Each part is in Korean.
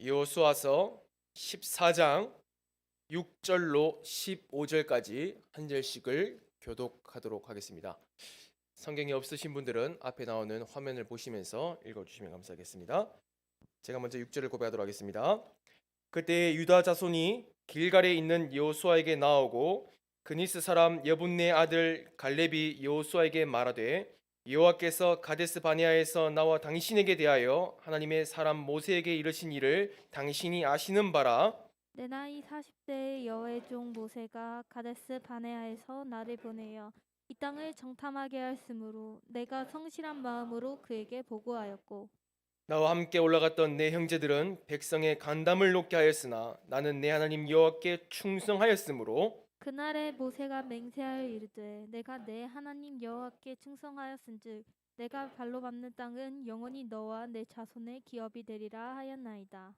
여호수아서 14장 6절로 15절까지 한 절씩을 교독하도록 하겠습니다. 성경이 없으신 분들은 앞에 나오는 화면을 보시면서 읽어주시면 감사하겠습니다. 제가 먼저 6절을 고백하도록 하겠습니다. 그때 유다 자손이 길갈에 있는 여호수아에게 나오고 그니스 사람 여분네 아들 갈렙이 여호수아에게 말하되 여호와께서 가데스 바네아에서 나와 당신에게 대하여 하나님의 사람 모세에게 이르신 일을 당신이 아시는 바라. 내 나이 40세의 여호와의 종 모세가 가데스 바네아에서 나를 보내어 이 땅을 정탐하게 하였으므로 내가 성실한 마음으로 그에게 보고하였고 나와 함께 올라갔던 내 형제들은 백성의 간담을 높게 하였으나 나는 내 하나님 여호와께 충성하였으므로 그날에 모세가 맹세하여 이르되 내가 내 하나님 여호와께 충성하였은즉 내가 발로 밟는 땅은 영원히 너와 내 자손의 기업이 되리라 하였나이다.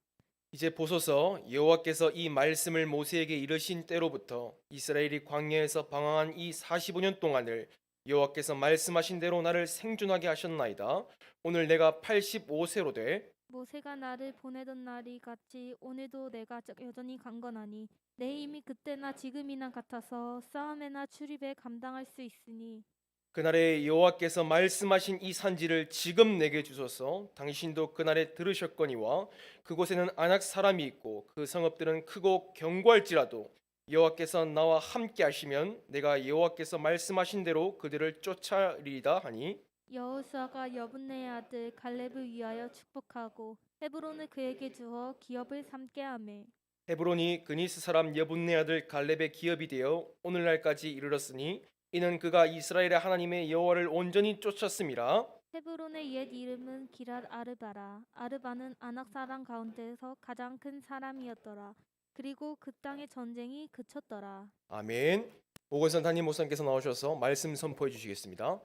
이제 보소서, 여호와께서 이 말씀을 모세에게 이르신 때로부터 이스라엘이 광야에서 방황한 이 45년 동안을 여호와께서 말씀하신 대로 나를 생존하게 하셨나이다. 오늘 내가 85세로 돼 모세가 나를 보내던 날이 같이 오늘도 내가 여전히 강건하니 내 힘이 그때나 지금이나 같아서 싸움에나 출입에 감당할 수 있으니 그날에 여호와께서 말씀하신 이 산지를 지금 내게 주소서. 당신도 그날에 들으셨거니와 그곳에는 안악 사람이 있고 그 성읍들은 크고 견고할지라도 여호와께서 나와 함께 하시면 내가 여호와께서 말씀하신 대로 그들을 쫓아리이다 하니 여호수아가 여분네의 아들 갈렙을 위하여 축복하고 헤브론을 그에게 주어 기업을 삼게 하매 헤브론이 그니스 사람 여분네 아들 갈렙의 기업이 되어 오늘날까지 이르렀으니 이는 그가 이스라엘의 하나님의 여호와를 온전히 쫓았음이라. 헤브론의 옛 이름은 기랏 아르바라. 아르바는 아낙 사람 가운데서 가장 큰 사람이었더라. 그리고 그 땅의 전쟁이 그쳤더라. 아멘. 보건선 담임 목사님께서 나오셔서 말씀 선포해 주시겠습니다.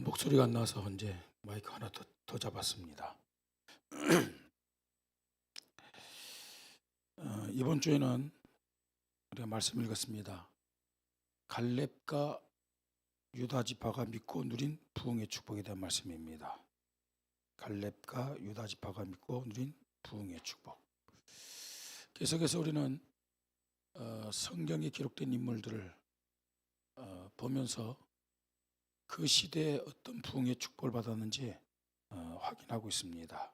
목소리가 안 나서 이제 마이크 하나 더 잡았습니다. 이번 주에는 우리가 말씀 읽었습니다. 갈렙과 유다 지파가 믿고 누린 부흥의 축복에 대한 말씀입니다. 갈렙과 유다 지파가 믿고 누린 부흥의 축복. 계속해서 우리는 성경에 기록된 인물들을 보면서 그 시대에 어떤 부흥의 축복을 받았는지 확인하고 있습니다.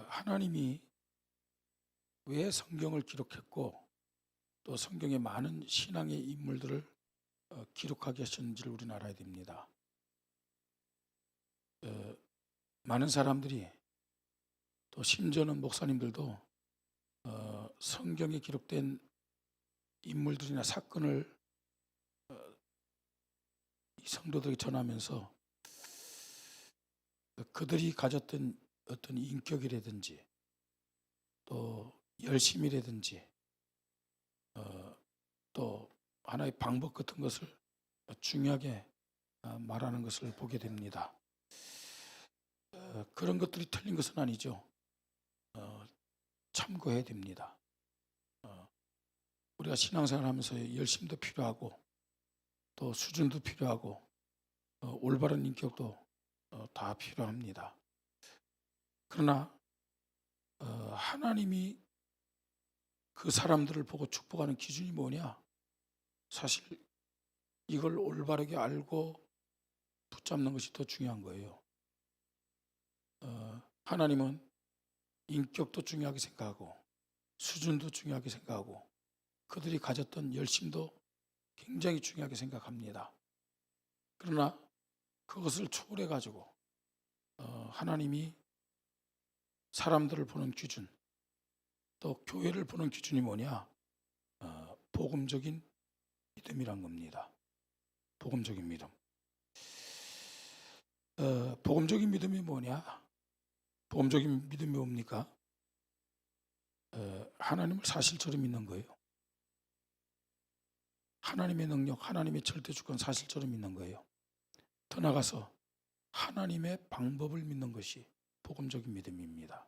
하나님이 왜 성경을 기록했고 또 성경의 많은 신앙의 인물들을 기록하게 하셨는지를 우리는 알아야 됩니다. 많은 사람들이 또 심지어는 목사님들도 성경에 기록된 인물들이나 사건을 이 성도들에게 전하면서 그들이 가졌던 어떤 인격이라든지 또 열심이라든지 또 하나의 방법 같은 것을 중요하게 말하는 것을 보게 됩니다. 그런 것들이 틀린 것은 아니죠. 참고해야 됩니다. 우리가 신앙생활 하면서 열심도 필요하고 또 수준도 필요하고 올바른 인격도 다 필요합니다. 그러나 하나님이 그 사람들을 보고 축복하는 기준이 뭐냐? 사실 이걸 올바르게 알고 붙잡는 것이 더 중요한 거예요. 하나님은 인격도 중요하게 생각하고 수준도 중요하게 생각하고 그들이 가졌던 열심도 굉장히 중요하게 생각합니다. 그러나 그것을 초월해 가지고 하나님이 사람들을 보는 기준 또 교회를 보는 기준이 뭐냐? 복음적인 믿음이란 겁니다. 복음적인 믿음. 복음적인 믿음이 뭐냐? 복음적인 믿음이 뭡니까? 하나님을 사실처럼 믿는 거예요. 하나님의 능력, 하나님의 절대주권 사실처럼 믿는 거예요. 더 나아가서 하나님의 방법을 믿는 것이 복음적인 믿음입니다.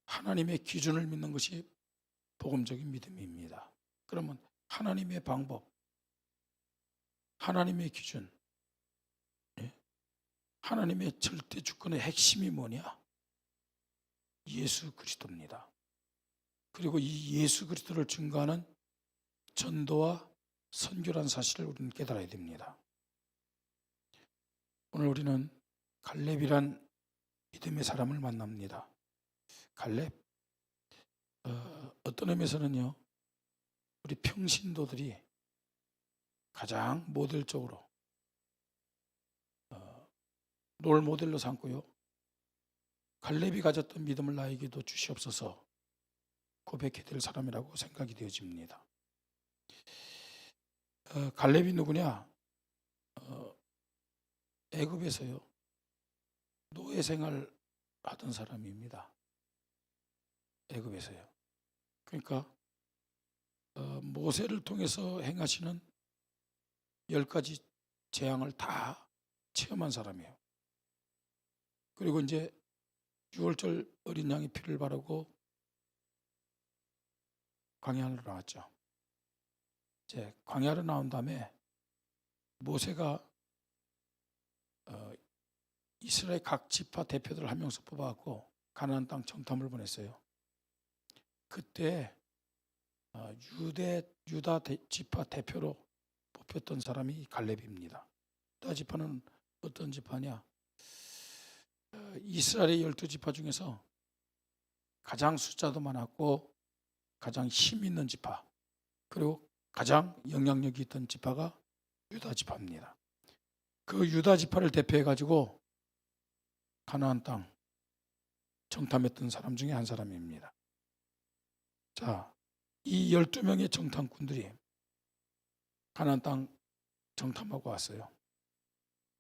하나님의 기준을 믿는 것이 복음적인 믿음입니다. 그러면 하나님의 방법, 하나님의 기준, 하나님의 절대 주권의 핵심이 뭐냐? 예수 그리스도입니다. 그리고 이 예수 그리스도를 증거하는 전도와 선교란 사실을 우리는 깨달아야 됩니다. 오늘 우리는 갈렙이란 믿음의 사람을 만납니다. 갈렙, 어떤 의미에서는요, 우리 평신도들이 가장 모델적으로 롤 모델로 삼고요, 갈렙이 가졌던 믿음을 나에게도 주시옵소서 고백해야 될 사람이라고 생각이 되어집니다. 갈렙이 누구냐? 애굽에서요, 노예 생활 하던 사람입니다. 애굽에서요. 그러니까 모세를 통해서 행하시는 10가지 재앙을 다 체험한 사람이에요. 그리고 이제 6월절 어린 양의 피를 바르고 광야로 나왔죠. 이제 광야로 나온 다음에 모세가 이스라엘 각 지파 대표들을 한 명씩 뽑아갖고 가나안 땅 정탐을 보냈어요. 그때 유다 지파 대표로 뽑혔던 사람이 갈렙입니다. 유다 지파는 어떤 지파냐? 이스라엘의 12지파 중에서 가장 숫자도 많았고 가장 힘 있는 지파, 그리고 가장 영향력이 있던 지파가 유다 지파입니다. 그 유다 지파를 대표해 가지고 가나안 땅 정탐했던 사람 중에 한 사람입니다. 자, 이 12명의 정탐꾼들이 가나안 땅 정탐하고 왔어요.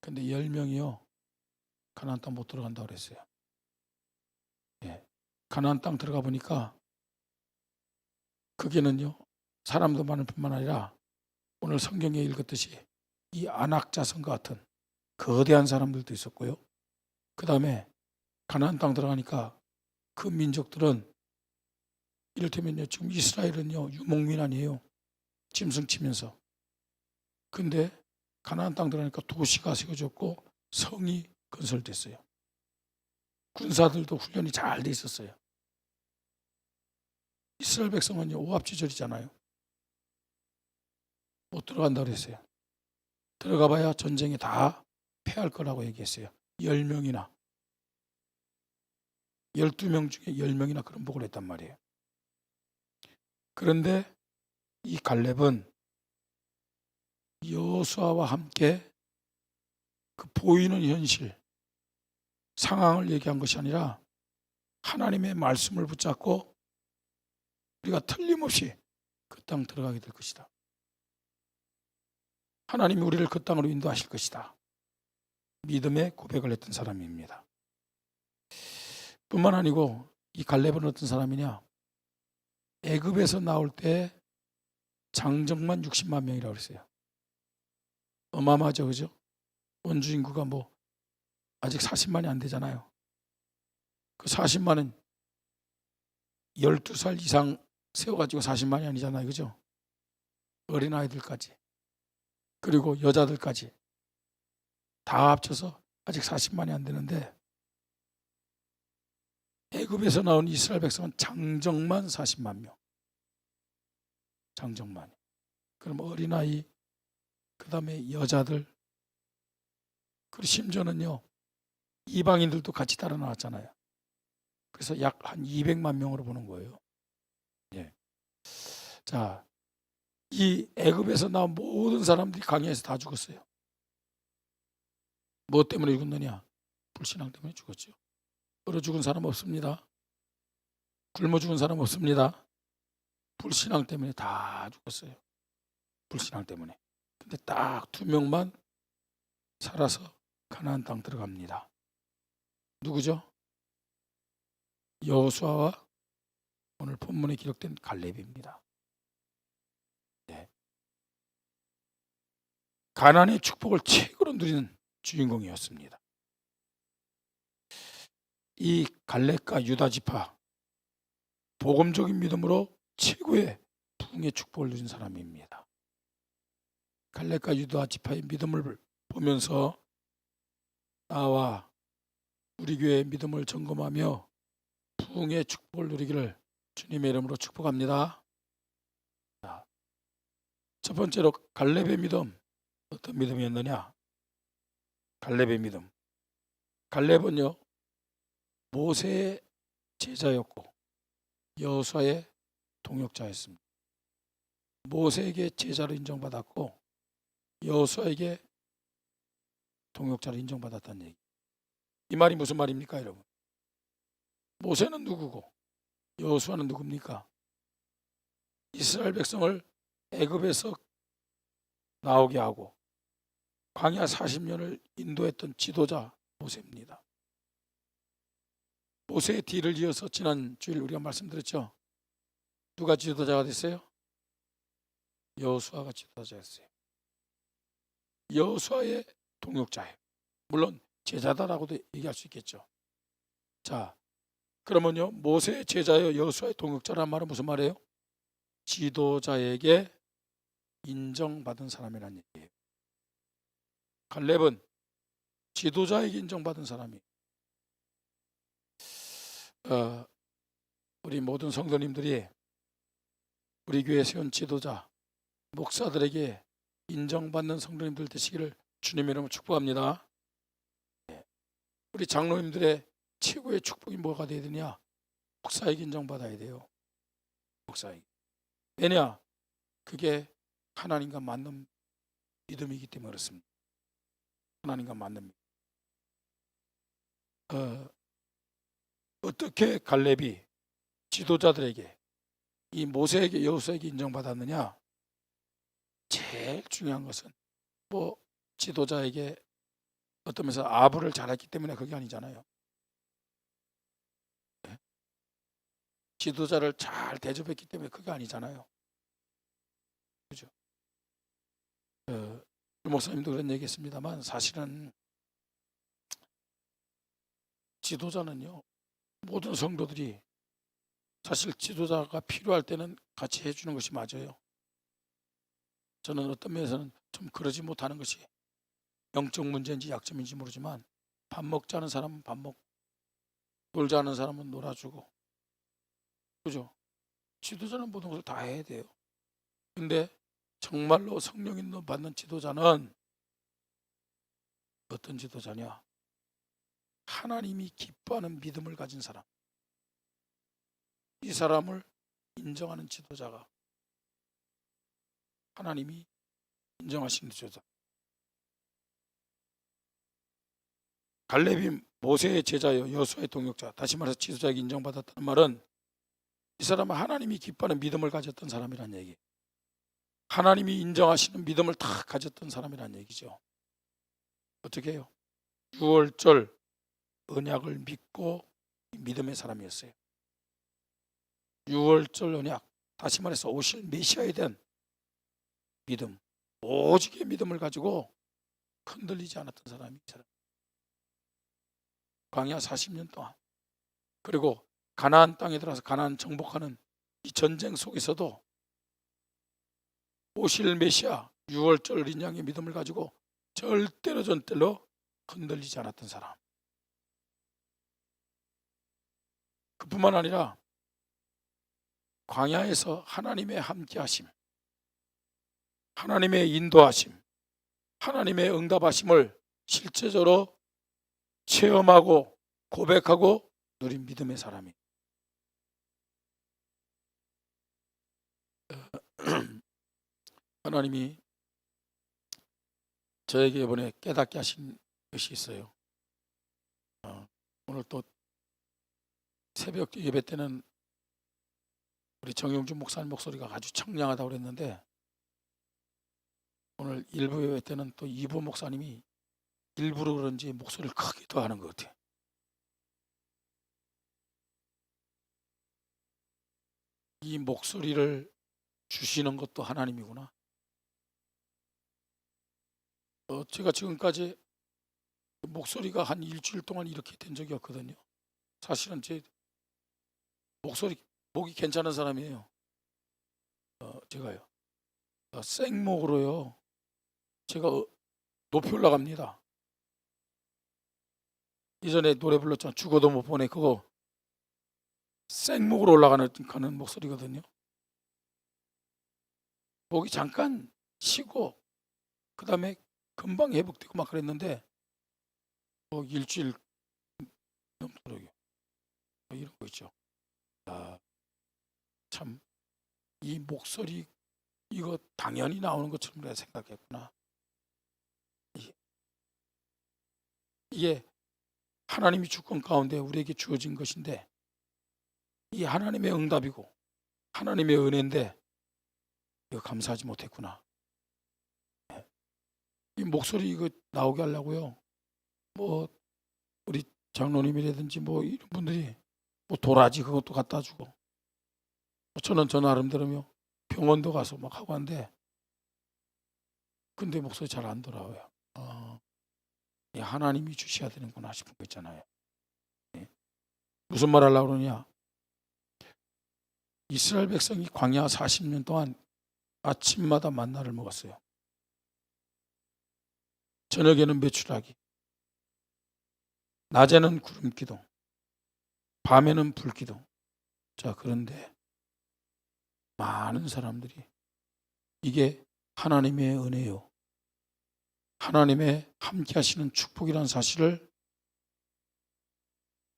근데 10명이요 가나안 땅 못 들어간다고 그랬어요. 가나안 땅 들어가 보니까 거기는요, 사람도 많을 뿐만 아니라 오늘 성경에 읽었듯이 이 안악자성과 같은 거대한 사람들도 있었고요. 그 다음에 가나안 땅 들어가니까 그 민족들은, 이를테면요, 지금 이스라엘은요 유목민 아니에요. 짐승 치면서. 근데 가나안 땅 들어가니까 도시가 세워졌고 성이 건설됐어요. 군사들도 훈련이 잘 돼 있었어요. 이스라엘 백성은요 오합지졸이잖아요. 못 들어간다고 그랬어요. 들어가 봐야 전쟁에 다 패할 거라고 얘기했어요. 10명이나 12명 중에 10명이나 그런 복을 했단 말이에요. 그런데 이 갈렙은 여호수아와 함께 그 보이는 현실, 상황을 얘기한 것이 아니라 하나님의 말씀을 붙잡고 우리가 틀림없이 그 땅 들어가게 될 것이다. 하나님이 우리를 그 땅으로 인도하실 것이다. 믿음의 고백을 했던 사람입니다. 뿐만 아니고 이 갈렙은 어떤 사람이냐? 애굽에서 나올 때 장정만 60만 명이라고 그랬어요. 어마어마하죠, 그죠? 원주 인구가 뭐 아직 40만이 안 되잖아요. 그 40만은 12살 이상 세워가지고 40만이 아니잖아요, 그죠? 어린아이들까지, 그리고 여자들까지 다 합쳐서 아직 40만이 안 되는데, 애굽에서 나온 이스라엘 백성은 장정만 40만 명. 장정만. 그럼 어린아이, 그 다음에 여자들, 그리고 심지어는요 이방인들도 같이 따라 나왔잖아요. 그래서 약 한 200만 명으로 보는 거예요. 자, 이 애굽에서 나온 모든 사람들이 광야에서 다 죽었어요. 뭐 때문에 죽었느냐? 불신앙 때문에 죽었죠. 얼어 죽은 사람 없습니다. 굶어 죽은 사람 없습니다. 불신앙 때문에 다 죽었어요. 불신앙 때문에. 근데 딱 2명만 살아서 가나안 땅 들어갑니다. 누구죠? 여호수아와 오늘 본문에 기록된 갈렙입니다. 가나안의 축복을 최고로 누리는 주인공이었습니다. 이 갈렙과 유다 지파 복음적인 믿음으로 최고의 부흥의 축복을 누린 사람입니다. 갈렙과 유다 지파의 믿음을 보면서 나와 우리 교회의 믿음을 점검하며 부흥의 축복을 누리기를 주님의 이름으로 축복합니다. 첫 번째로 갈렙의 믿음, 어떤 믿음이었느냐? 갈렙의 믿음. 갈렙은요 모세의 제자였고 여호수아의 동역자였습니다. 모세에게 제자로 인정받았고 여호수아에게 동역자로 인정받았다는 얘기. 이 말이 무슨 말입니까, 여러분? 모세는 누구고 여호수아는 누굽니까? 이스라엘 백성을 애굽에서 나오게 하고 광야 40년을 인도했던 지도자 모세입니다. 모세의 뒤를 이어서 지난 주일 우리가 말씀드렸죠. 누가 지도자가 됐어요? 여호수아가 지도자였어요. 여호수아의 동역자예요. 물론 제자다라고도 얘기할 수 있겠죠. 자, 그러면요 모세의 제자여 여호수아의 동역자란 말은 무슨 말이에요? 지도자에게 인정받은 사람이란 얘기예요. 갈렙은 지도자에게 인정받은 사람이. 우리 모든 성도님들이 우리 교회 세운 지도자 목사들에게 인정받는 성도님들 되시기를 주님의 이름으로 축복합니다. 우리 장로님들의 최고의 축복이 뭐가 되어야 되냐? 목사에게 인정받아야 돼요. 목사에게. 왜냐? 그게 하나님과 맞는 믿음이기 때문에 그렇습니다. 하나님과 맞는 믿음. 어떻게 갈렙이 지도자들에게 이 모세에게 여호수아에게 인정받았느냐? 제일 중요한 것은 뭐 지도자에게 어떤 면에서 아부를 잘했기 때문에 그게 아니잖아요. 지도자를 잘 대접했기 때문에 그게 아니잖아요. 그죠? 목사님도 그런 얘기했습니다만 사실은 지도자는요 모든 성도들이 사실 지도자가 필요할 때는 같이 해주는 것이 맞아요. 저는 어떤 면에서는 좀 그러지 못하는 것이 영적 문제인지 약점인지 모르지만 밥 먹자는 사람은 밥 먹고 놀자는 사람은 놀아주고, 그죠? 지도자는 모든 것을 다 해야 돼요. 근데 정말로 성령 인도 받는 지도자는 어떤 지도자냐? 하나님이 기뻐하는 믿음을 가진 사람. 이 사람을 인정하는 지도자가 하나님이 인정하신 지도자. 갈렙이 모세의 제자여 여호수아의 동역자, 다시 말해서 지도자에게 인정받았다는 말은 이 사람은 하나님이 기뻐하는 믿음을 가졌던 사람이란 얘기. 하나님이 인정하시는 믿음을 다 가졌던 사람이란 얘기죠. 어떻게 해요? 6월절 언약을 믿고 믿음의 사람이었어요. 6월절 언약, 다시 말해서 오실 메시아에 대한 믿음, 오직의 믿음을 가지고 흔들리지 않았던 사람이 이 사람. 광야 40년 동안, 그리고 가나안 땅에 들어가서 가나안 정복하는 이 전쟁 속에서도 오실 메시아 6월절 어린 양의 믿음을 가지고 절대로 흔들리지 않았던 사람. 그뿐만 아니라 광야에서 하나님의 함께하심, 하나님의 인도하심, 하나님의 응답하심을 실제적으로 체험하고 고백하고 누린 믿음의 사람이. 하나님이 저에게 이번에 깨닫게 하신 것이 있어요. 오늘 또 새벽 예배 때는 우리 정영준 목사님 목소리가 아주 청량하다고 그랬는데 오늘 1부 예배 때는 또 2부 목사님이 일부러 그런지 목소리를 크게 더 하는 것 같아요. 이 목소리를 주시는 것도 하나님이구나. 제가 지금까지 목소리가 한 일주일 동안 이렇게 된 적이 없거든요. 사실은 제 목이 괜찮은 사람이에요. 제가요. 생목으로요. 제가 높이 올라갑니다. 이전에 노래 불렀잖아. 죽어도 못 보내. 그거 생목으로 올라가는 목소리거든요. 목이 잠깐 쉬고 그 다음에 금방 회복되고 막 그랬는데 일주일 넘도록요. 이런 거 있죠. 참 이 목소리 이거 당연히 나오는 것처럼 내가 생각했구나. 이게 하나님이 주권 가운데 우리에게 주어진 것인데 이 하나님의 응답이고 하나님의 은혜인데 이거 감사하지 못했구나. 이 목소리 이거 나오게 하려고요. 뭐 우리 장로님이라든지 뭐 이런 분들이 뭐 도라지 그것도 갖다 주고 저는 저 나름대로요 병원도 가서 막 하고 한데 근데 목소리 잘 안 돌아와요. 하나님이 주셔야 되는구나 싶은 거 있잖아요. 무슨 말 하려고 그러냐. 이스라엘 백성이 광야 40년 동안 아침마다 만나를 먹었어요. 저녁에는 메추라기, 낮에는 구름기둥, 밤에는 불기둥. 자, 그런데 많은 사람들이 이게 하나님의 은혜요, 하나님의 함께 하시는 축복이라는 사실을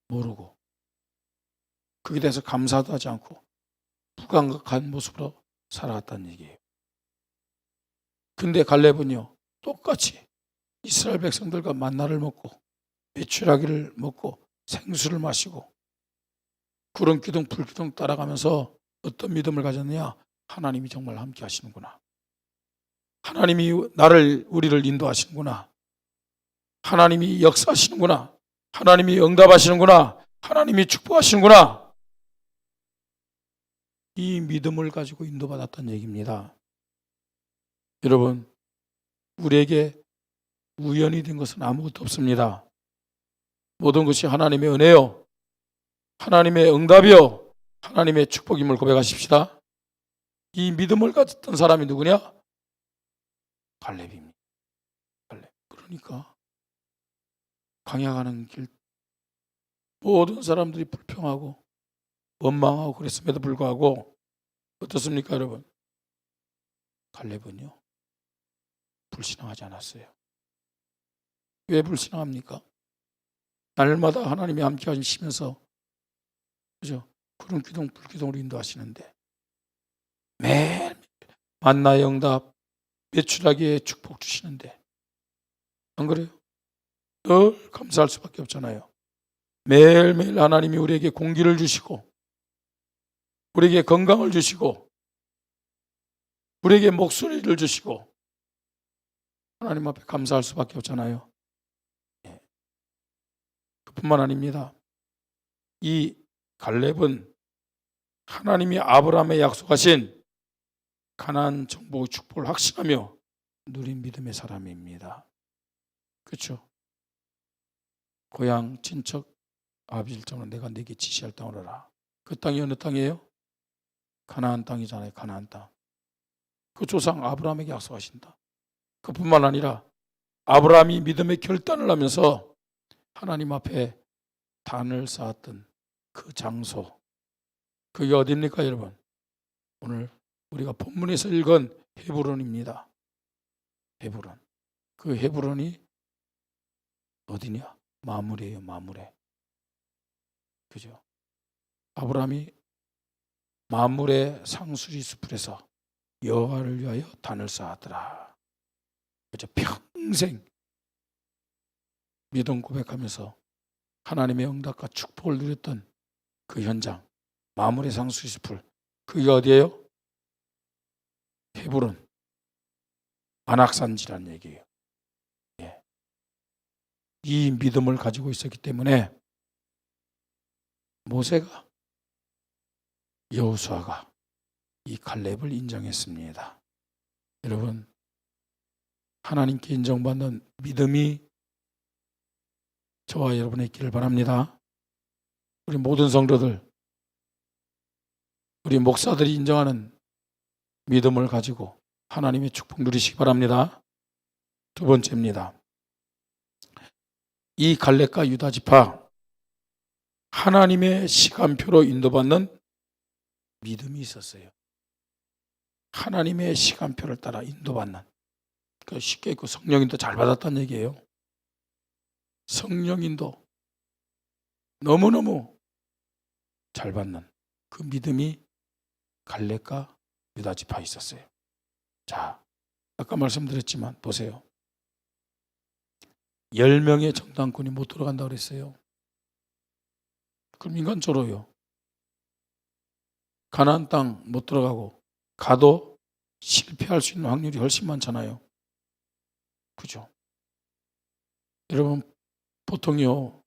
모르고 그에 대해서 감사도 하지 않고 무감각한 모습으로 살아갔다는 얘기예요. 근데 갈렙은요 똑같이 이스라엘 백성들과 만나를 먹고 메추라기를 먹고 생수를 마시고 구름기둥 불기둥 따라가면서 어떤 믿음을 가졌느냐. 하나님이 정말 함께 하시는구나. 하나님이 우리를 인도하시는구나. 하나님이 역사하시는구나. 하나님이 응답하시는구나. 하나님이 축복하시는구나. 이 믿음을 가지고 인도받았다는 얘기입니다. 여러분, 우리에게 우연이 된 것은 아무것도 없습니다. 모든 것이 하나님의 은혜요, 하나님의 응답이요, 하나님의 축복임을 고백하십시다. 이 믿음을 가졌던 사람이 누구냐? 갈렙입니다. 갈렙. 그러니까 광야 가는 길 모든 사람들이 불평하고 원망하고 그랬음에도 불구하고 어떻습니까, 여러분? 갈렙은요 불신앙하지 않았어요. 왜 불신앙합니까? 날마다 하나님이 함께 하시면서 그죠? 구름기둥 불기둥으로 인도하시는데 매일 만나의 응답, 메추라기의 축복 주시는데 안 그래요? 늘 감사할 수밖에 없잖아요. 매일매일 하나님이 우리에게 공기를 주시고 우리에게 건강을 주시고 우리에게 목소리를 주시고 하나님 앞에 감사할 수밖에 없잖아요. 그뿐만 아닙니다. 이 갈렙은 하나님이 아브라함에 약속하신 가나안 정복의 축복을 확신하며 누린 믿음의 사람입니다. 그렇죠? 고향 친척 아버지를 떠나 내가 네게 지시할 땅을 알아. 그 땅이 어느 땅이에요? 가나안 땅이잖아요. 가나안 땅. 그 조상 아브라함에게 약속하신다. 그뿐만 아니라 아브라함이 믿음의 결단을 하면서 하나님 앞에 단을 쌓았던 그 장소, 그게 어디입니까, 여러분? 오늘 우리가 본문에서 읽은 헤브론입니다. 헤브론. 그 헤브론이 어디냐? 마므레예요, 마므레. 그죠? 아브라함이 마므레 상수리 숲에서 여호와를 위하여 단을 쌓았더라. 그죠? 평생 믿음 고백하면서 하나님의 응답과 축복을 누렸던 그 현장, 마므레 상수리 숲을, 그게 어디예요? 헤브론, 안악산지라는 얘기예요. 예. 이 믿음을 가지고 있었기 때문에 모세가, 여호수아가 이 갈렙을 인정했습니다. 여러분, 하나님께 인정받는 믿음이 저와 여러분의 있기를 바랍니다. 우리 모든 성도들, 우리 목사들이 인정하는 믿음을 가지고 하나님의 축복 누리시기 바랍니다. 두 번째입니다. 이 갈렙과 유다 지파, 하나님의 시간표로 인도받는 믿음이 있었어요. 하나님의 시간표를 따라 인도받는, 쉽게 있고 성령인도 잘 받았다는 얘기예요. 성령인도 너무너무 잘 받는 그 믿음이 갈렙과 유다 지파에 있었어요. 자, 아까 말씀드렸지만 보세요. 10명의 정탐꾼이 못 들어간다고 그랬어요. 그럼 인간적으로요. 가나안 땅 못 들어가고 가도 실패할 수 있는 확률이 훨씬 많잖아요. 그죠? 여러분, 보통요,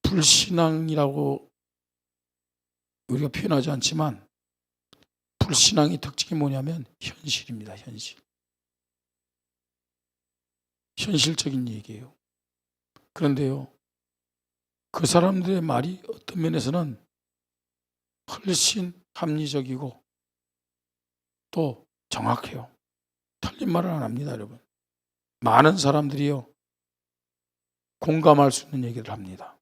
불신앙이라고 우리가 표현하지 않지만 불신앙의 특징이 뭐냐면 현실입니다. 현실적인 얘기예요. 그런데요, 그 사람들의 말이 어떤 면에서는 훨씬 합리적이고 또 정확해요. 틀린 말을 안 합니다, 여러분. 많은 사람들이요, 공감할 수 있는 얘기를 합니다.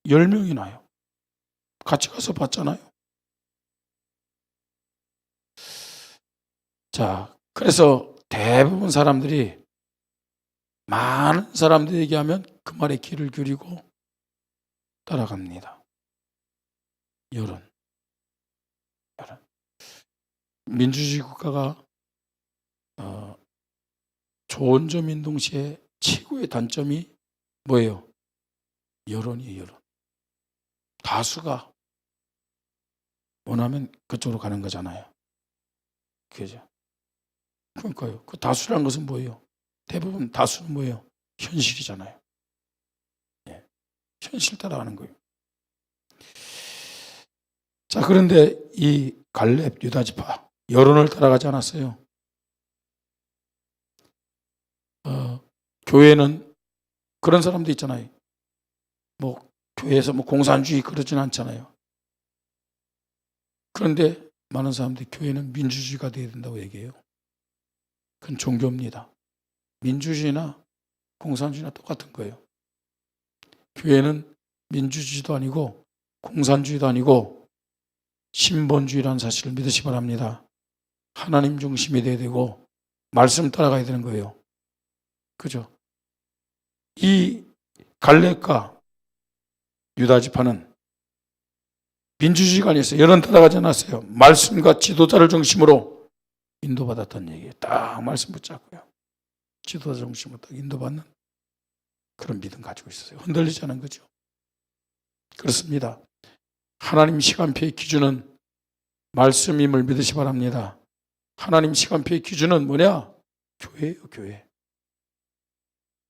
10명이나요. 같이 가서 봤잖아요. 자, 그래서 대부분 사람들이, 많은 사람들이 얘기하면 그 말에 귀를 기울이고 따라갑니다. 여론. 민주주의 국가가 좋은 점인 동시에 최고의 단점이 뭐예요? 여론이에요, 여론. 다수가 원하면 그쪽으로 가는 거잖아요. 그죠? 그러니까요. 그 다수라는 것은 뭐예요? 대부분 다수는 뭐예요? 현실이잖아요. 현실 따라가는 거예요. 자, 그런데 이 갈렙 유다 지파, 여론을 따라가지 않았어요. 교회는 그런 사람도 있잖아요. 교회에서 공산주의 그러진 않잖아요. 그런데 많은 사람들이 교회는 민주주의가 되어야 된다고 얘기해요. 그건 종교입니다. 민주주의나 공산주의나 똑같은 거예요. 교회는 민주주의도 아니고 공산주의도 아니고 신본주의라는 사실을 믿으시기 바랍니다. 하나님 중심이 돼야 되고 말씀 따라가야 되는 거예요. 그죠? 이 갈렙과 유다 지파는 민주주의가 아니었어요. 여론 따라가지 않았어요. 말씀과 지도자를 중심으로 인도받았다는 얘기예요. 딱 말씀 붙잡고요. 지도자 중심으로 딱 인도받는 그런 믿음 가지고 있었어요. 흔들리지 않은 거죠. 그렇습니다. 하나님 시간표의 기준은 말씀임을 믿으시 바랍니다. 하나님 시간표의 기준은 뭐냐? 교회예요, 교회.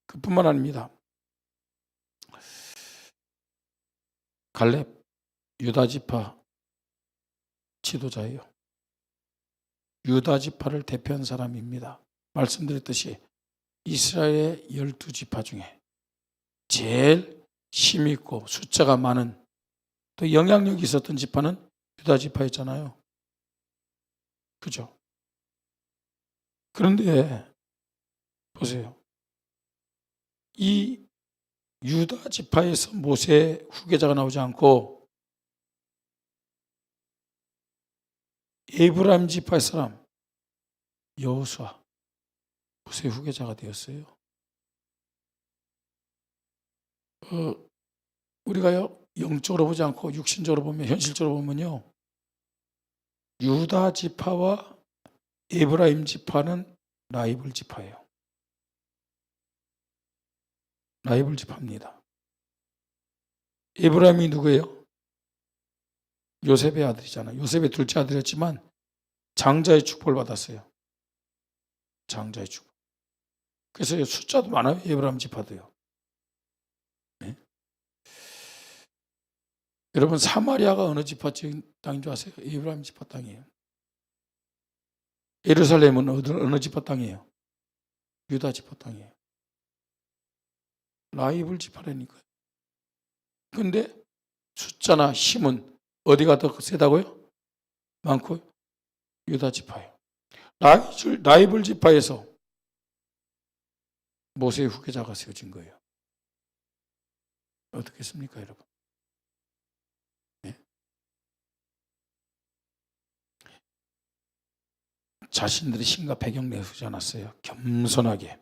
그뿐만 아닙니다. 갈렙, 유다 지파 지도자예요. 유다 지파를 대표한 사람입니다. 말씀드렸듯이 이스라엘의 12지파 중에 제일 힘이 있고 숫자가 많은, 또 영향력이 있었던 지파는 유다 지파였잖아요. 그죠? 그런데 보세요. 이 유다 지파에서 모세의 후계자가 나오지 않고 에브라임 지파의 사람 여호수아, 모세의 후계자가 되었어요. 우리가요, 영적으로 보지 않고 육신적으로 보면, 현실적으로 보면요, 유다 지파와 에브라임 지파는 라이벌 지파예요. 라이벌 지파입니다. 에브라임이 누구예요? 요셉의 아들이잖아요. 요셉의 둘째 아들이었지만 장자의 축복을 받았어요. 장자의 축복. 그래서 숫자도 많아요. 에브라임 지파도요. 네? 여러분, 사마리아가 어느 지파 땅인 줄 아세요? 에브라임 지파 땅이에요. 예루살렘은 어느 지파 땅이에요? 유다 지파 땅이에요. 라이벌 지파라니까요. 근데 숫자나 힘은 어디가 더 세다고요? 많고 유다 지파예요. 라이벌 지파에서 모세의 후계자가 세워진 거예요. 어떻겠습니까, 여러분? 네? 자신들의 신과 배경 내세우지 않았어요. 겸손하게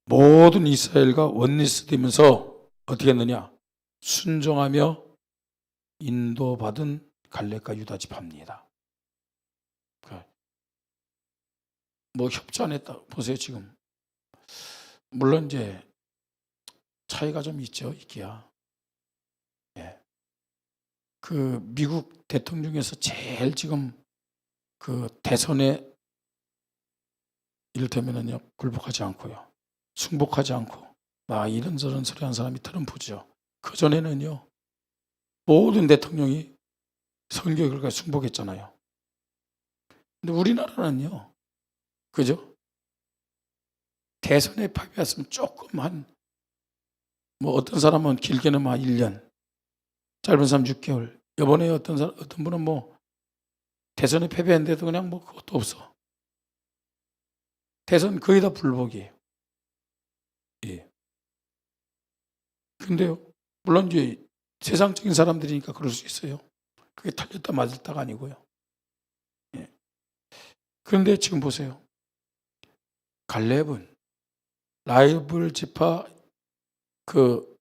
모든 이스라엘과 원리스되면서 어떻게 했느냐? 순종하며 인도받은 갈렙과 유다 지파입니다. 뭐 협조 안 했다 보세요. 지금 물론 이제 차이가 좀 있죠. 있기야. 예. 그 미국 대통령 중에서 제일 지금 그 대선에 이를테면은요 굴복하지 않고요, 승복하지 않고 막 이런저런 소리 한 사람이 트럼프죠. 그 전에는요 모든 대통령이 선거에 그렇게 승복했잖아요. 근데 우리나라는요, 그죠? 대선에 패배했으면 조금 뭐 어떤 사람은 길게는 한 1년, 짧은 사람 6개월. 이번에 어떤 분은 뭐 대선에 패배했는데도 그냥 뭐 그것도 없어. 대선 거의 다 불복이에요. 예. 근데요, 물론 이제 세상적인 사람들이니까 그럴 수 있어요. 그게 틀렸다 맞았다가 아니고요. 예. 그런데 지금 보세요. 갈렙은 라이벌 지파 그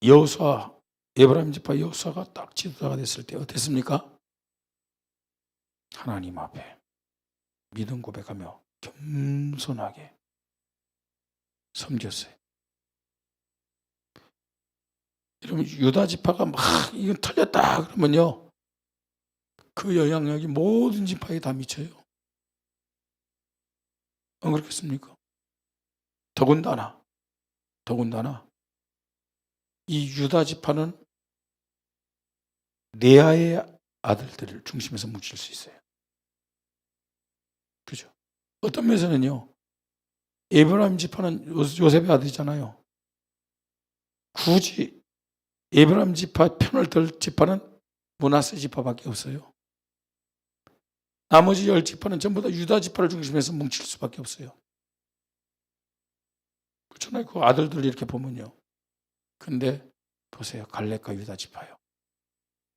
여호수아, 에브라임 지파 여호수아가 딱 지도자가 됐을 때 어땠습니까? 하나님 앞에 믿음 고백하며 겸손하게 섬겼어요. 여러분, 유다 지파가 막 이건 틀렸다 그러면요, 그 영향력이 모든 지파에 다 미쳐요. 안 그렇겠습니까? 더군다나 이 유다 지파는 레아의 아들들을 중심에서 뭉칠 수 있어요. 그죠? 어떤 면에서는요, 에브라임 지파는 요셉의 아들이잖아요. 굳이 에브라임 지파 편을 들 지파는 므낫세 지파밖에 없어요. 나머지 10지파는 전부 다 유다 지파를 중심해서 뭉칠 수밖에 없어요. 그렇잖아요. 그 아들들 이렇게 보면요. 근데 보세요. 갈렙과 유다 지파요.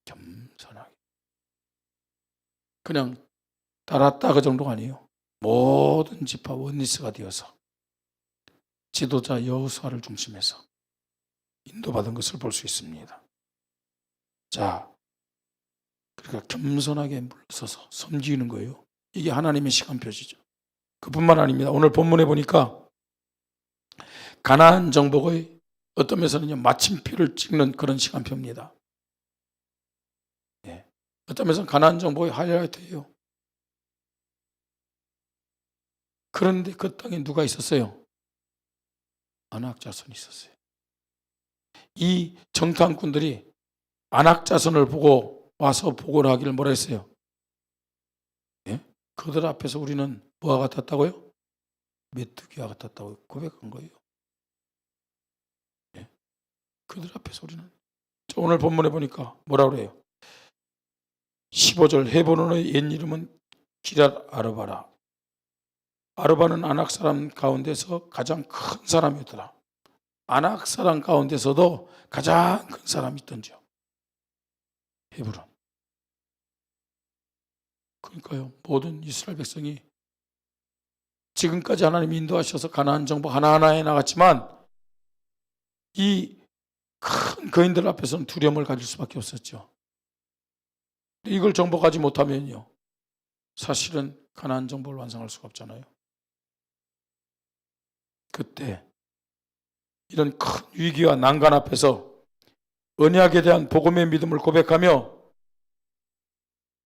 겸손하게. 그냥 따랐다 그 정도가 아니에요. 모든 지파 원리스가 되어서 지도자 여호수아를 중심해서 인도받은 것을 볼 수 있습니다. 자, 그러니까 겸손하게 물러서서 섬기는 거예요. 이게 하나님의 시간표시죠. 그뿐만 아닙니다. 오늘 본문에 보니까 가나안 정복의 어떤 면에서는요, 마침표를 찍는 그런 시간표입니다. 예. 어떤 면에서는 가나안 정복의 하이라이트예요. 그런데 그 땅에 누가 있었어요? 아낙 자손이 있었어요. 이 정탐꾼들이 아낙 자손을 보고 와서 보고를 하기를 뭐라 했어요? 예? 그들 앞에서 우리는 뭐와 같았다고요? 메뚜기와 같았다고 고백한 거예요. 예? 그들 앞에서 우리는, 오늘 본문에 보니까 뭐라 그래요? 15절 헤브론의 옛 이름은 기럇 아르바라. 아르바는 아낙 사람 가운데서 가장 큰 사람이었더라. 아낙 사람 가운데서도 가장 큰 사람이 있던지요. 헤브론. 그러니까요, 모든 이스라엘 백성이 지금까지 하나님이 인도하셔서 가나안 정복 하나하나에 나갔지만 이 큰 거인들 앞에서는 두려움을 가질 수밖에 없었죠. 이걸 정복하지 못하면요, 사실은 가나안 정복을 완성할 수가 없잖아요. 그때 이런 큰 위기와 난간 앞에서 언약에 대한 복음의 믿음을 고백하며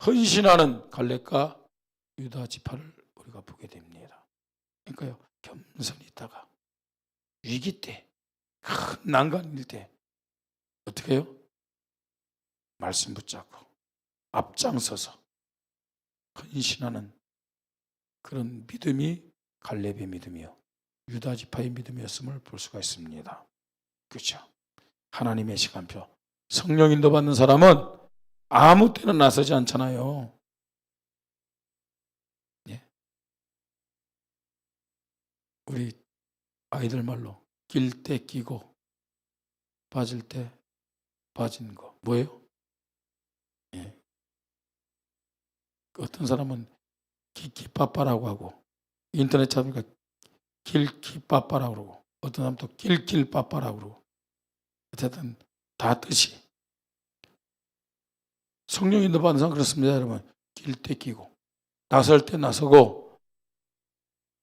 헌신하는 갈렙과 유다 지파를 우리가 보게 됩니다. 그러니까요, 겸손히 있다가 위기 때, 큰 난간일 때 어떻게 해요? 말씀 붙잡고 앞장서서 헌신하는 그런 믿음이 갈렙의 믿음이요, 유다 지파의 믿음이었음을 볼 수가 있습니다. 그렇죠? 하나님의 시간표. 성령 인도 받는 사람은 아무 때나 나서지 않잖아요. 예. 우리 아이들 말로 낄 때 끼고 빠질 때 빠진 거 뭐예요? 예. 어떤 사람은 기빠빠라고 하고 인터넷 찾으니까 길기빠빠라고 그러고 어떤 사람은 또 길길빠빠라고 그러고 어쨌든 다 뜻이 성령 인도 받는 사람 그렇습니다. 여러분 낄 때 끼고 나설 때 나서고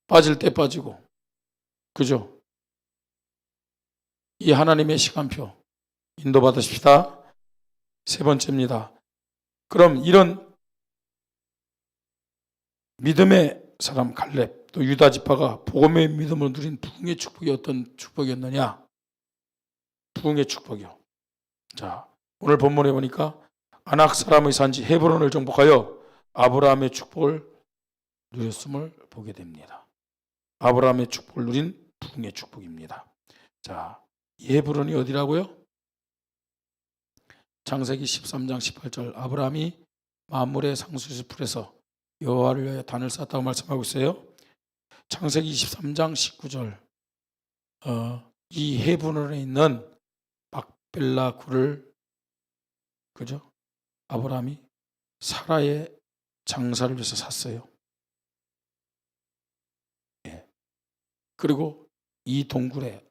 빠질 때 빠지고 그죠? 이 하나님의 시간표 인도 받으십시다. 세 번째입니다. 그럼 이런 믿음의 사람 갈렙 또 유다 지파가 복음의 믿음을 누린 부흥의 축복이 어떤 축복이었느냐? 부흥의 축복이요. 자, 오늘 본문에 보니까 아낙 사람의 산지 헤브론을 정복하여 아브라함의 축복을 누렸음을 보게 됩니다. 아브라함의 축복을 누린 부흥의 축복입니다. 자, 이 헤브론이 어디라고요? 창세기 13장 18절 아브라함이 만물의 상수에서 풀에서 여호와를 위하여 단을 쌓았다고 말씀하고 있어요. 창세기 23장 19절 이 헤브론에 있는 막벨라 굴을 그죠? 아브라함이 사라의 장사를 위해서 샀어요. 예. 그리고 이 동굴에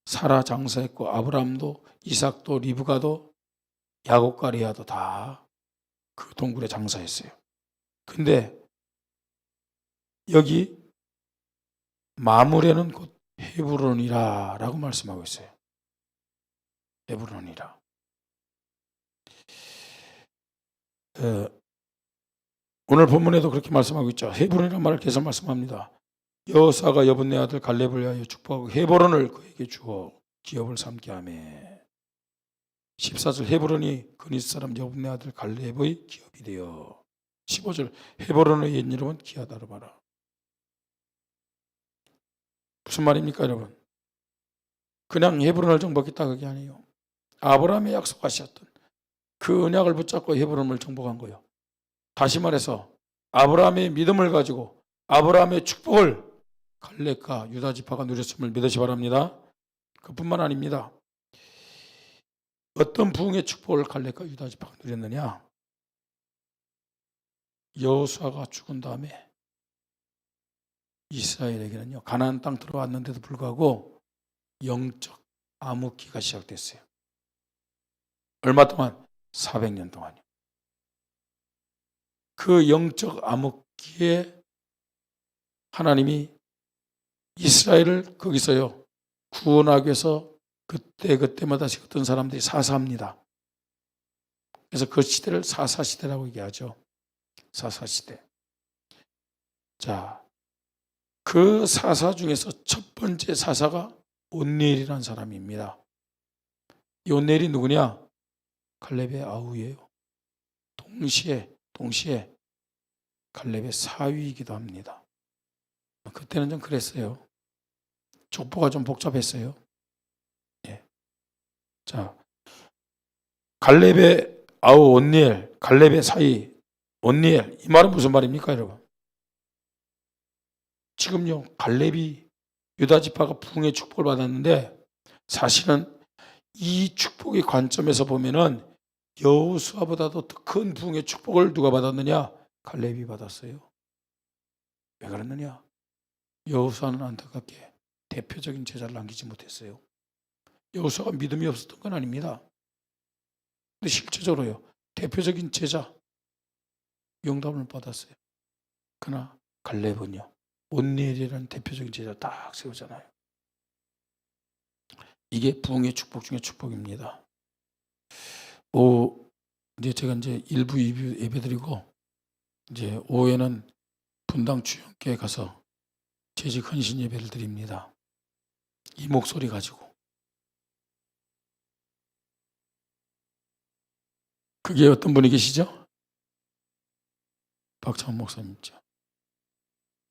사라 장사했고 아브라함도 이삭도 리브가도 야곱과 레아도 다 그 동굴에 장사했어요. 근데 여기 마물에는 곧 헤브론이라 라고 말씀하고 있어요. 헤브론이라. 오늘 본문에도 그렇게 말씀하고 있죠. 헤브론이라는 말을 계속 말씀합니다. 여호사가 여분네 아들 갈렙을 위하여 축복하고 헤브론을 그에게 주어 기업을 삼게 하매 14절 헤브론이 그니스 사람 여분네 아들 갈렙의 기업이 되어 15절 헤브론의 옛 이름은 기하다로 봐라. 무슨 말입니까 여러분? 그냥 헤브론을 정복했다 그게 아니에요. 아브라함이 약속하셨던 그 언약을 붙잡고 헤브론을 정복한 거예요. 다시 말해서 아브라함의 믿음을 가지고 아브라함의 축복을 갈렙과 유다 지파가 누렸음을 믿으시 바랍니다. 그뿐만 아닙니다. 어떤 부흥의 축복을 갈렙과 유다 지파가 누렸느냐? 여호수아가 죽은 다음에 이스라엘에게는요 가나안 땅 들어왔는데도 불구하고 영적 암흑기가 시작됐어요. 얼마 동안? 400년 동안요. 그 영적 암흑기에 하나님이 이스라엘을 거기서요 구원하기 위해서 그때마다 어떤 사람들이 사사합니다. 그래서 그 시대를 사사시대라고 얘기하죠. 사사시대. 자, 그 사사 중에서 첫 번째 사사가 온니엘이라는 사람입니다. 이 온니엘이 누구냐? 갈렙의 아우예요. 동시에 갈렙의 사위이기도 합니다. 그때는 좀 그랬어요. 족보가 좀 복잡했어요. 예. 자, 갈렙의 아우 온니엘, 갈렙의 사위 온니엘, 이 말은 무슨 말입니까, 여러분? 지금요, 갈렙이 유다 지파가 부흥의 축복을 받았는데 사실은 이 축복의 관점에서 보면은 여호수아보다도 더 큰 부흥의 축복을 누가 받았느냐? 갈렙이 받았어요. 왜 그랬느냐? 여호수아는 안타깝게 대표적인 제자를 남기지 못했어요. 여호수아가 믿음이 없었던 건 아닙니다. 근데 실제적으로요, 대표적인 제자 영담을 받았어요. 그러나 갈렙은요, 온니엘이라는 대표적인 제자 딱 세우잖아요. 이게 부흥의 축복 중에 축복입니다. 이제 제가 이제 1부, 2부 예배드리고 이제 오후에는 분당 주영교회 가서 재직 헌신 예배를 드립니다. 이 목소리 가지고. 그게 어떤 분이 계시죠? 박창원 목사님이죠.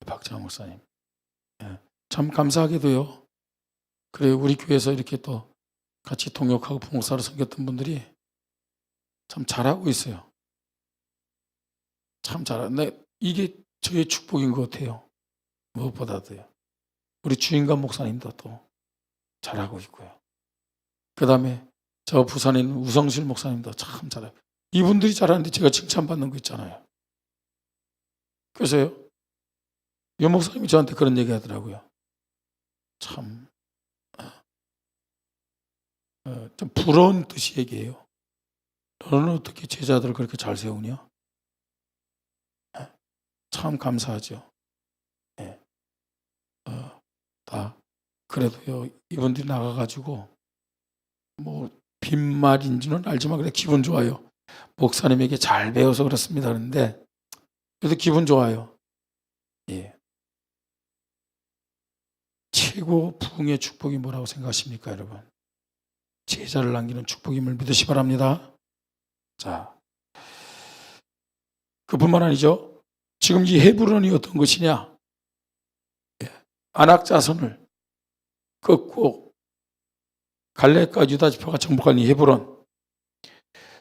박창원 목사님. 예. 참 감사하게도요. 그래 우리 교회에서 이렇게 또 같이 동역하고 부목사로 섬겼던 분들이 참 잘하고 있어요. 참 잘하네. 이게 저의 축복인 것 같아요. 무엇보다도요. 우리 주인감 목사님도 또 잘하고 있고요. 그 다음에 저 부산에 있는 우성실 목사님도 참 잘해요. 이분들이 잘하는데 제가 칭찬받는 거 있잖아요. 그래서요. 유 목사님이 저한테 그런 얘기 하더라고요. 참 좀 부러운 듯이 얘기해요. 너는 어떻게 제자들을 그렇게 잘 세우냐? 참 감사하죠. 예. 다 그래도요 이분들이 나가가지고 뭐 빈말인지는 알지만 그래 기분 좋아요. 목사님에게 잘 배워서 그렇습니다. 그런데 그래도 기분 좋아요. 예. 최고 부흥의 축복이 뭐라고 생각하십니까, 여러분? 제자를 남기는 축복임을 믿으시 바랍니다. 자, 그뿐만 아니죠. 지금 이 헤브론이 어떤 것이냐? 안악자손을 꺾고 갈렙과 유다 지파가 정복한 이 헤브론.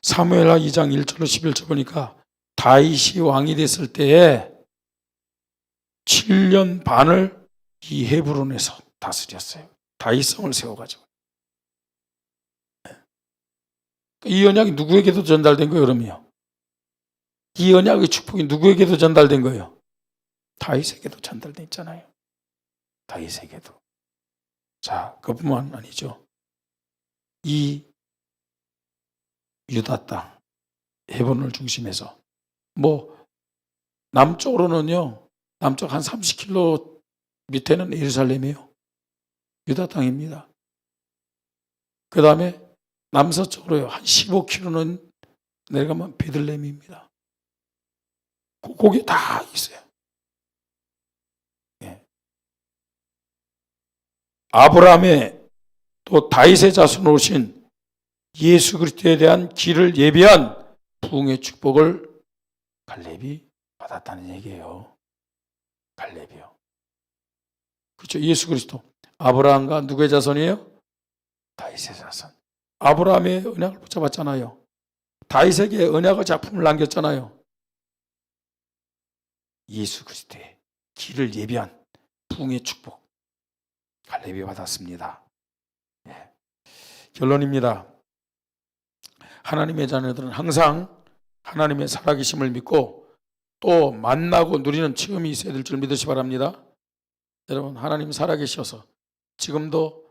사무엘하 2장 1절로 11절 보니까 다윗이 왕이 됐을 때에 7년 반을 이 헤브론에서 다스렸어요. 다윗성을 세워가지고. 이 언약이 누구에게도 전달된 거예요, 그러면요? 이 언약의 축복이 누구에게도 전달된 거예요? 다윗에게도 전달돼 있잖아요. 다윗에게도. 자, 그뿐만 아니죠. 이 유다 땅, 헤브론을 중심해서 뭐 남쪽으로는요, 남쪽 한 30km 밑에는 예루살렘이에요. 유다 땅입니다. 그 다음에 남서쪽으로요, 한 15km는 내려가면 베들레헴입니다. 거기에 다 있어요. 예. 아브라함의 또 다윗의 자손으로 오신 예수 그리스도에 대한 길을 예비한 부흥의 축복을 갈렙이 받았다는 얘기예요. 갈렙이요. 그렇죠. 예수 그리스도. 아브라함과 누구의 자손이에요? 다윗의 자손. 아브라함의 언약을 붙잡았잖아요. 다윗에게 언약의 작품을 남겼잖아요. 예수 그리스도의 길을 예비한 부흥의 축복 갈렙이 받았습니다. 예. 결론입니다. 하나님의 자녀들은 항상 하나님의 살아계심을 믿고 또 만나고 누리는 체험이 있어야 될 줄 믿으시 바랍니다. 여러분, 하나님 살아계셔서 지금도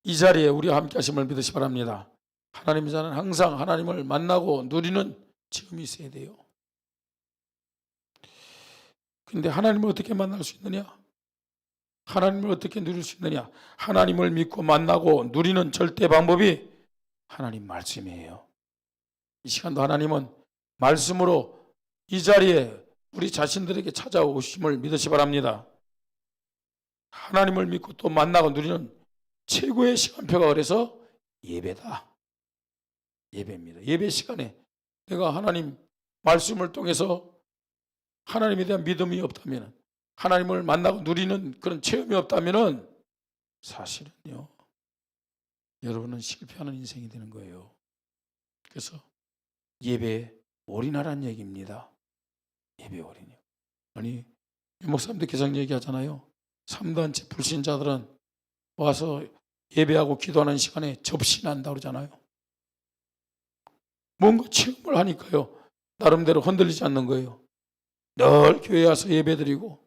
이 자리에 우리와 함께 하심을 믿으시 바랍니다. 하나님의 자는 항상 하나님을 만나고 누리는 체험이 있어야 돼요. 근데 하나님을 어떻게 만날 수 있느냐? 하나님을 어떻게 누릴 수 있느냐? 하나님을 믿고 만나고 누리는 절대 방법이 하나님 말씀이에요. 이 시간도 하나님은 말씀으로 이 자리에 우리 자신들에게 찾아오심을 믿으시 바랍니다. 하나님을 믿고 또 만나고 누리는 최고의 시간표가 그래서 예배다. 예배입니다. 예배 시간에 내가 하나님 말씀을 통해서 하나님에 대한 믿음이 없다면, 하나님을 만나고 누리는 그런 체험이 없다면 사실은요, 여러분은 실패하는 인생이 되는 거예요. 그래서 예배에 올인하라는 얘기입니다. 예배 올인이요. 아니, 유목사님도 계속 얘기하잖아요. 3단체 불신자들은 와서 예배하고 기도하는 시간에 접신한다 그러잖아요. 뭔가 체험을 하니까요, 나름대로 흔들리지 않는 거예요. 늘 교회에 와서 예배드리고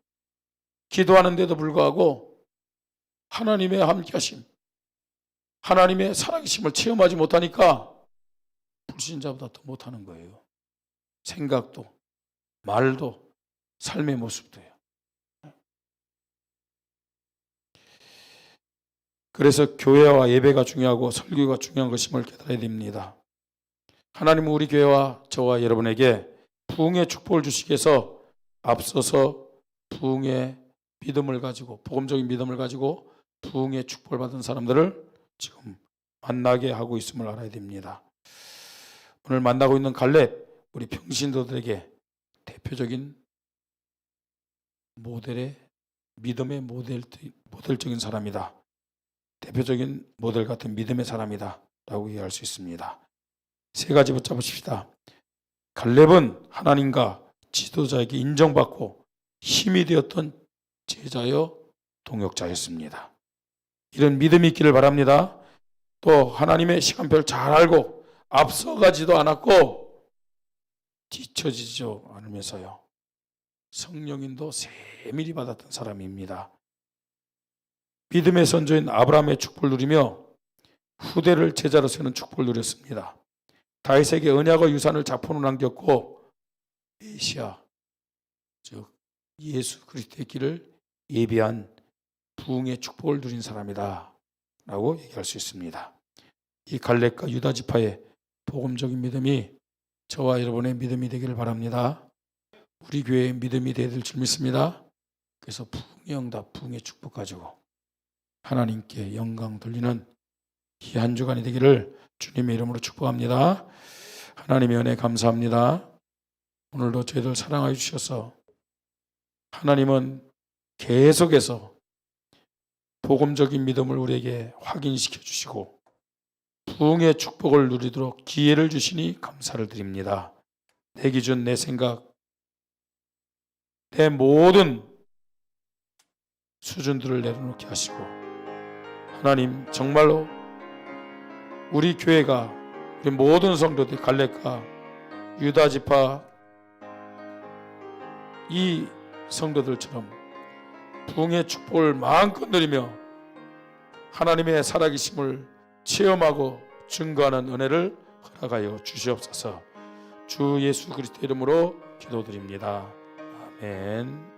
기도하는데도 불구하고 하나님의 함께하심, 하나님의 살아계심을 체험하지 못하니까 불신자보다 더 못하는 거예요. 생각도, 말도, 삶의 모습도요. 그래서 교회와 예배가 중요하고 설교가 중요한 것임을 깨달아야 됩니다. 하나님은 우리 교회와 저와 여러분에게 부흥의 축복을 주시기 위해서 앞서서 부흥의 믿음을 가지고, 복음적인 믿음을 가지고 부흥의 축복을 받은 사람들을 지금 만나게 하고 있음을 알아야 됩니다. 오늘 만나고 있는 갈렙, 우리 평신도들에게 대표적인 모델의 믿음의 모델적인 사람이다. 대표적인 모델 같은 믿음의 사람이다 라고 이해할 수 있습니다. 세 가지 붙잡으십시다. 갈렙은 하나님과 지도자에게 인정받고 힘이 되었던 제자여 동역자였습니다. 이런 믿음이 있기를 바랍니다. 또 하나님의 시간표를 잘 알고 앞서가지도 않았고 뒤처지지도 않으면서요, 성령인도 세밀히 받았던 사람입니다. 믿음의 선조인 아브라함의 축복을 누리며 후대를 제자로 세우는 축복을 누렸습니다. 다윗에게 언약의 유산을 자포로 남겼고 메시아, 즉 예수 그리스도의 길을 예비한 부흥의 축복을 누린 사람이다 라고 얘기할 수 있습니다. 이 갈렙과 유다 지파의 복음적인 믿음이 저와 여러분의 믿음이 되기를 바랍니다. 우리 교회의 믿음이 되길 줄 믿습니다. 그래서 부흥의 응답, 부흥의 축복 가지고 하나님께 영광 돌리는 이 한 주간이 되기를 주님의 이름으로 축복합니다. 하나님의 은혜 감사합니다. 오늘도 저희들 사랑하여 주셔서 하나님은 계속해서 복음적인 믿음을 우리에게 확인시켜 주시고 부흥의 축복을 누리도록 기회를 주시니 감사를 드립니다. 내 기준, 내 생각, 내 모든 수준들을 내려놓게 하시고 하나님 정말로 우리 교회가 우리 모든 성도들 갈렙과 유다 지파 이 성도들처럼 부흥의 축복을 마음껏 누리며 하나님의 살아계심을 체험하고 증거하는 은혜를 허락하여 주시옵소서. 주 예수 그리스도 이름으로 기도드립니다. 아멘.